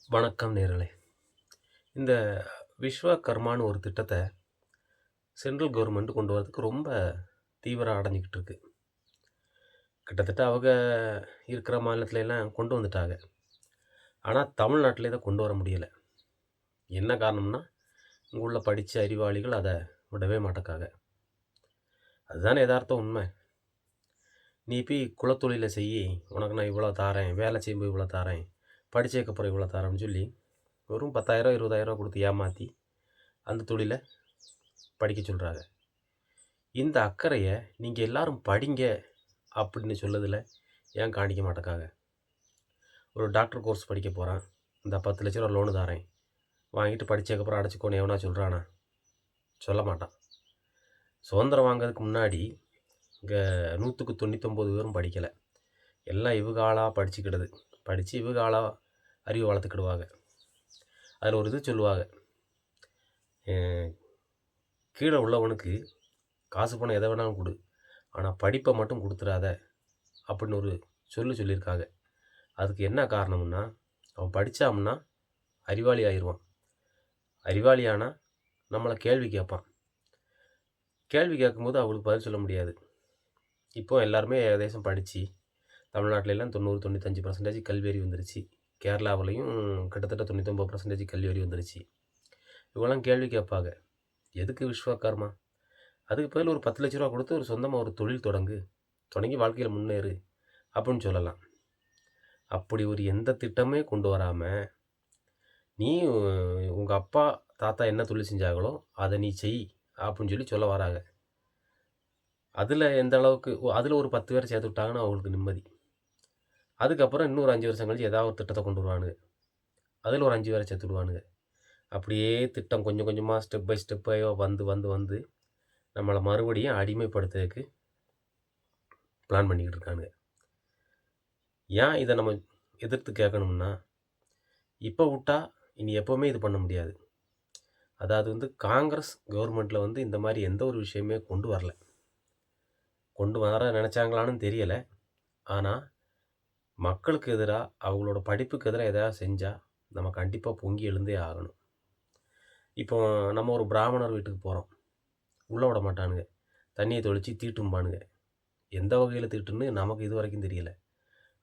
வணக்கம் நேயர்களே. இந்த விஸ்வகர்மான்னு ஒரு திட்டத்த சென்ட்ரல் கவர்மெண்ட் கொண்டு வரதுக்கு ரொம்ப தீவிரம் அடைஞ்சுக்கிட்டு இருக்கு. கிட்டத்தட்ட அவங்க இருக்கிற மாநிலத்துல எல்லாம் கொண்டு வந்துட்டாங்க. ஆனா தமிழ்நாட்டில இத கொண்டு வர முடியல. என்ன காரணம்னா, இங்க உள்ள படிச்ச அறிவாளிகள் அத விடவே மாட்டேங்காங்க. அதுதானே எதார்த்த உண்மை. "நீ போய் குலத்தொழில செய்யி, உனக்கு நான் இவ்வளோ தாரேன், வேலை செய்யும்போது இவ்வளோ தாரேன், படிச்சதுக்கப்புறம் இவ்வளோ தாரேன்னு" சொல்லி வெறும் 10,000 20,000 குடுத்து ஏமாத்தி, அந்த தொழில படிக்க சொல்றாங்க. இந்த அக்கறைய நீங்க எல்லாரும் படிங்க அப்படின்னு சொல்லதுல ஏன் காணிக்க மாட்டேங்காங்க? ஒரு டாக்டர் கோர்ஸ் படிக்க போறான். இந்தா ரூ. 10,00,000 லோனு தாரேன். வாங்கிட்டு படிச்சதுக்கப்புறம் அடைச்சுக்கோன்னு எவனா சொல்றானா? சொல்ல மாட்டான். சுதந்திரம் வாங்கறதுக்கு முன்னாடி இங்க 100க்கு 99 பேரும் படிக்கல. எல்லாம் இவுக ஆளா படிச்சுக்கிடுது. படிச்சு இவுக ஆளா அறிவ வளர்த்துக்கிடுவாங்க. அதில ஒரு இது சொல்லுவாங்க. அ "கீழ உள்ளவனுக்கு காசு பணம் எத வேணாலும் குடு. ஆனா படிப்ப மட்டும் குடுத்துறாத" அப்படின்னு ஒரு சொல்லியிருக்காங்க. அதுக்கு என்ன காரணம்னா, அவன் படிச்சாம்னா அறிவாளி ஆயிருவான். அறிவாளி ஆனா நம்மள கேள்வி கேட்பான். கேள்வி கேட்கும்போது அவங்களுக்கு பதில் சொல்ல முடியாது. இப்போ எல்லாருமே ஏகதேசம் படிச்சு, தமிழ்நாட்டிலலாம் 90, 95% கல்வியறிவு வந்துருச்சு. கேரளாவிலயும் கிட்டத்தட்ட 99% கல்வியறிவு வந்துருச்சு. இவங்கலாம் கேள்வி கேட்பாங்க. எதுக்கு விஸ்வகர்மா? அதுக்கு பதில் ஒரு ரூ. 10,00,000 குடுத்து ஒரு சொந்தமா ஒரு தொழில் தொடங்கு. தொடங்கி வாழ்க்கையில முன்னேறு அப்படின்னு சொல்லலாம். அப்படி ஒரு எந்த திட்டமே கொண்டு வராம, நீ உங்க அப்பா, தாத்தா என்ன தொழில் செஞ்சாங்களோ, அத நீ செய் அப்படின்னு சொல்ல வராங்க. அதுல எந்த அளவுக்கு அதுல ஒரு 10 பேர சேர்த்து விட்டாங்கன்னா அவங்களுக்கு நிம்மதி. அதுக்கப்புறம் இன்னும் ஒரு 5 வருஷம் கழிச்சு ஏதாவது ஒரு திட்டத்த கொண்டு வருவானுங்க. அதுல ஒரு 5 பேர சேர்த்து விடுவானுங்க. அப்படியே திட்டம் கொஞ்சம் கொஞ்சமா ஸ்டெப் பை ஸ்டெப்பா வந்து நம்மள மறுபடியும் அடிமைப்படுத்துறதுக்கு பிளான் பண்ணிக்கிட்டு இருக்கானுங்க. ஏன் இத நம்ம எதிர்த்து கேட்கணும்னா, இப்ப விட்டா இனி எப்பவுமே இது பண்ண முடியாது. அதாவது காங்கிரஸ் கவர்மெண்ட்ல இந்த மாரி எந்த ஒரு விஷயமே கொண்டு வரல. கொண்டு வர நெனைச்சாங்களான்னு தெரியல. ஆனா, மக்களுக்கு எதிரா, அவங்களோட படிப்புக்கு எதிரா எதையாவது செஞ்சா, நம்ம கண்டிப்பா பொங்கி எழுந்தே ஆகணும். இப்போ நம்ம ஒரு பிராமணர் வீட்டுக்கு போறோம். உள்ள விட மாட்டானுங்க. தண்ணிய தெளிச்சு தீட்டும்பானுங்க. எந்த வகையில தீட்டுன்னு நமக்கு இதுவரைக்கும் தெரியல.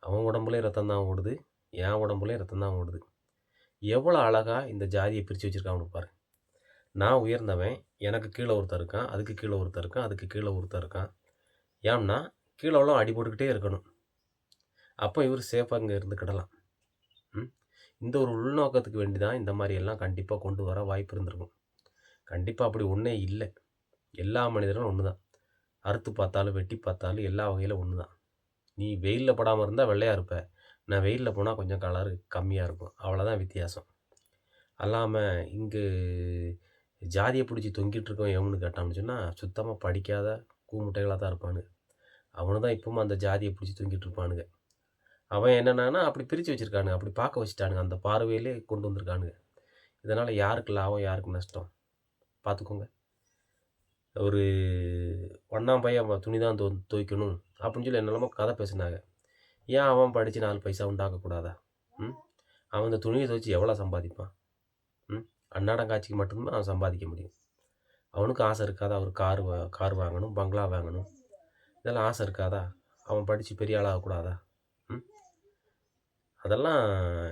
அவன் உடம்புலயும் ரத்தம் தான் ஓடுது. என் உடம்புலயும் ரத்தம் தான் ஓடுது. எவ்வளோ அழகா இந்த ஜாதிய பிரிச்சு வச்சிருக்கானுங்க பாரு. நான் உயர்ந்தவன். எனக்கு கீழ ஒருத்தன் இருக்கான். அதுக்கு கீழ ஒருத்தன் இருக்கான். அதுக்கு கீழ ஒருத்தன் இருக்கான். ஏம்ன்னா, கீழ உள்ளவன் அடி போட்டுக்கிட்டே இருக்கணும். அப்ப இவரு சேஃபா இங்க இருந்துக்கிடலாம். ம். இந்த ஒரு உள்நோக்கத்துக்கு வேண்டி தான் இந்த மாரி எல்லாம் கண்டிப்பா கொண்டு வர வாய்ப்பு இருந்திருக்கும். கண்டிப்பா அப்படி ஒண்ணே இல்ல. எல்லா மனிதர்களும் ஒண்ணுதான். அறுத்து பார்த்தாலும், வெட்டி பார்த்தாலும் எல்லா வகையிலும் ஒண்ணுதான். நீ வெயில்ல படாம இருந்தா வெள்ளையா இருப்ப. நான் வெயில்ல போனா கொஞ்சம் கலர் கம்மியா இருக்கும். அவ்வளோதான் வித்தியாசம். அல்லாம இங்கு ஜாதிய புடிச்சு தொங்கிட்டு இருக்கவன் எவன்னு கேட்டான்னு சொன்னா, சுத்தமா படிக்காத கூமுட்டைகளா தான் இருப்பானுங்க. அவனும் தான் இப்பவும் அந்த ஜாதிய புடிச்சு தொங்கிட்டு இருப்பானுங்க. அவன் என்னன்னான்னா, அப்படி பிரிச்சு வச்சிருக்கானுங்க. அப்படி பார்க்க வச்சுட்டானுங்க. அந்த பார்வையிலே கொண்டு வந்திருக்கானுங்க. இதனால யாருக்கு லாபம்? யாருக்கு நஷ்டம்? பார்த்துக்கோங்க. ஒரு "ஒண்ணாம் பையன் துணி தான் துவைக்கணும்" அப்படின்னு என்னெல்லாமோ கதை பேசுனாங்க. ஏன் அவன் படிச்சு 4 பைசா உண்டாக்கக்கூடாதா? ம். அவன் இந்த துணிய துவச்சு எவ்வளோ சம்பாதிப்பான்? ம். அன்னாடம் காட்சிக்கு மட்டும் தான் அவன் சம்பாதிக்க முடியும். அவனுக்கும் ஆசை இருக்காதா? ஒரு கார் வாங்கணும், பங்களா வாங்கணும். இதெல்லாம் ஆசை இருக்காதா? அவன் படிச்சு பெரிய ஆள் ஆகக்கூடாதா? ம். அதெல்லாம்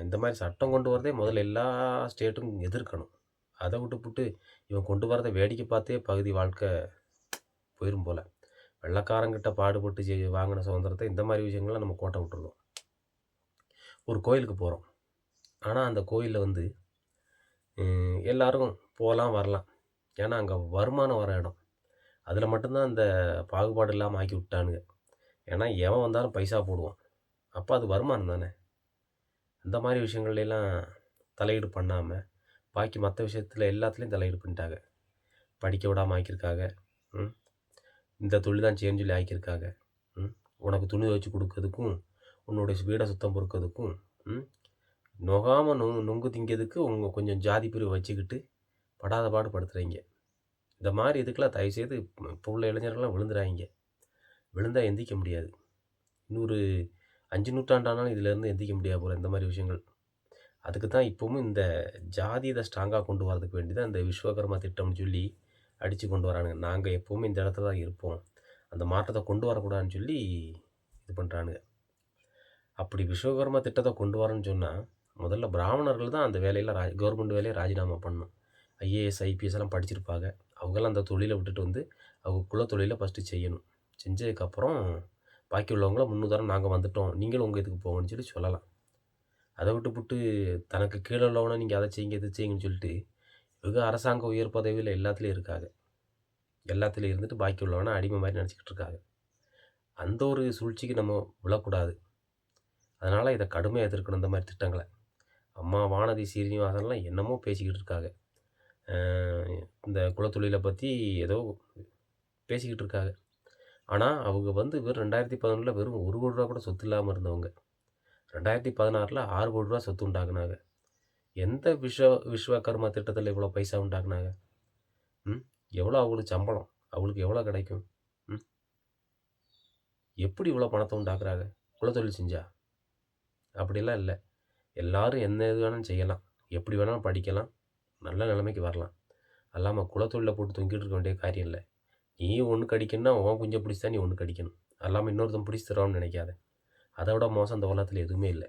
இந்த மாரி சட்டம் கொண்டு வரதே முதல்ல எல்லா ஸ்டேட்டும் எதிர்க்கணும். அத விட்டுப்புட்டு இவன் கொண்டு வரத வேடிக்கை பார்த்தே பகுதி வாழ்க்கை போயிரும் போல. வெள்ளைக்காரங்கிட்ட பாடுபட்டு வாங்கின சுதந்திரத்த இந்த மாரி விஷயங்கள்ல நம்ம கோட்ட விட்டுருறோம். ஒரு கோயிலுக்கு போறோம். ஆனா அந்த கோயில்ல எல்லாரும் போலாம், வரலாம். ஏன்னா அங்க வருமானம் வர இடம். அதில மட்டும் தான் இந்த பாகுபாடு இல்லாம ஆக்கி விட்டானுங்க. ஏன்னா எவன் வந்தாலும் பைசா போடுவான். அப்ப அது வருமானம் தானே! அந்த மாரி விஷயங்கள்லலாம் தலையீடு பண்ணாம, பாக்கி மத்த விஷயத்துல எல்லாத்துலயும் தலையீடு பண்ணிட்டாங்க. படிக்க விடாம ஆக்கியிருக்காங்க. ம். இந்த தொழில் தான் செய்யணும்னு சொல்லி ஆக்கியிருக்காங்க. ம். உனக்கு துணி துவச்சு குடுக்கறதுக்கும், உன்னுடைய வீட சுத்தம் பொறுக்கிறதுக்கும், ம். நோகாம நொங்கு திங்கிறதுக்கு உங்க கொஞ்சம் ஜாதி பிரிவு வச்சுக்கிட்டு படாத பாடு படுத்துறாய்ங்க. இந்த மாரி இதுக்கெல்லாம் தயவுசெய்து இப்போ உள்ள இளைஞர்கள்லாம் விழுந்துறாய்ங்க. விழுந்தா எந்திரிக்க முடியாது. இன்னொரு 5 நூற்றாண்டு ஆனாலும் இதிலேருந்து எந்திரிக்க முடியாது போல இந்த மாரி விஷயங்கள். அதுக்கு தான் இப்பவும் இந்த ஜாதி இதை ஸ்ட்ராங்காக கொண்டு வரதுக்கு வேண்டி தான் இந்த விஸ்வகர்மா திட்டம்னு சொல்லி அடித்து கொண்டு வரானுங்க. நாங்கள் எப்போவுமே இந்த இடத்துல தான் இருப்போம், அந்த மாற்றத்தை கொண்டு வரக்கூடாதுன்னு சொல்லி இது பண்ணுறானுங்க. அப்படி விஸ்வகர்மா திட்டத்தை கொண்டு வரேன்னு சொன்னால் முதல்ல பிராமணர்கள் தான் அந்த வேலையில் கவர்மெண்ட் வேலையை ராஜினாமா பண்ணணும். ஐஏஎஸ் ஐபிஎஸ் எல்லாம் படிச்சிருப்பாங்க. அவங்கெல்லாம் அந்த தொழிலை விட்டுட்டு வந்து அவங்க குலத்தொழிலை ஃபஸ்ட்டு செய்யணும். செஞ்சதுக்கப்புறம் பாக்கி உள்ளவங்கள முன்னுதாரணம் நாங்கள் வந்துட்டோம், நீங்களும் உங்கள் இதுக்கு போங்கன்னு சொல்லி சொல்லலாம். அதை விட்டுப்புட்டு தனக்கு கீழே உள்ளவனை நீங்கள் அதை செய்யுங்க இது செய்யுங்கன்னு சொல்லிட்டு இவங்க அரசாங்க உயர் பதவியில் எல்லாத்துலேயும் இருக்காங்க. எல்லாத்துலேயும் இருந்துட்டு பாக்கி உள்ளவனை அடிமை மாதிரி நினச்சிக்கிட்டு இருக்காங்க. அந்த ஒரு சூழ்ச்சிக்கு நம்ம விழக்கூடாது. அதனால் இதை கடுமையாக எதிர்க்கணும் இந்த மாதிரி திட்டங்களை. அம்மா வானதி சீனிவாசன்லாம் என்னமோ பேசிக்கிட்டு இருக்காங்க. இந்த குலத்தொழிலை பற்றி ஏதோ பேசிக்கிட்டு இருக்காங்க. ஆனால் அவங்க வந்து வெறும் 2011 வெறும் 1 கோடி ரூபா கூட சொத்து இல்லாமல் இருந்தவங்க 2016 6 கோடி ரூபா சொத்து உண்டாக்குனாங்க. எந்த விஸ்வகர்மா திட்டத்தில் இவ்வளோ பைசா உண்டாக்குனாங்க? எவ்வளோ அவங்களுக்கு சம்பளம்? அவங்களுக்கு எவ்வளோ கிடைக்கும்? எப்படி இவ்வளோ பணத்தை உண்டாக்குறாங்க குலத்தொழில் செஞ்சா? அப்படிலாம் இல்லை. எல்லோரும் என்ன இது வேணாலும் செய்யலாம், எப்படி வேணாலும் படிக்கலாம், நல்ல நிலைமைக்கு வரலாம். அல்லாமல் குலத்தொழிலை போட்டு தொங்கிட்டு இருக்க வேண்டிய காரியம் இல்லை. நீ ஒன்று கடிக்கணும்னா உன் குஞ்சை பிடிச்சி தான் நீ ஒன்று கடிக்கணும். அல்லாமல் இன்னொருத்தன் பிடிச்சி தருவான்னு நினைக்காத. அதை விட மோசம் இந்த உலகத்தில் எதுவுமே இல்லை.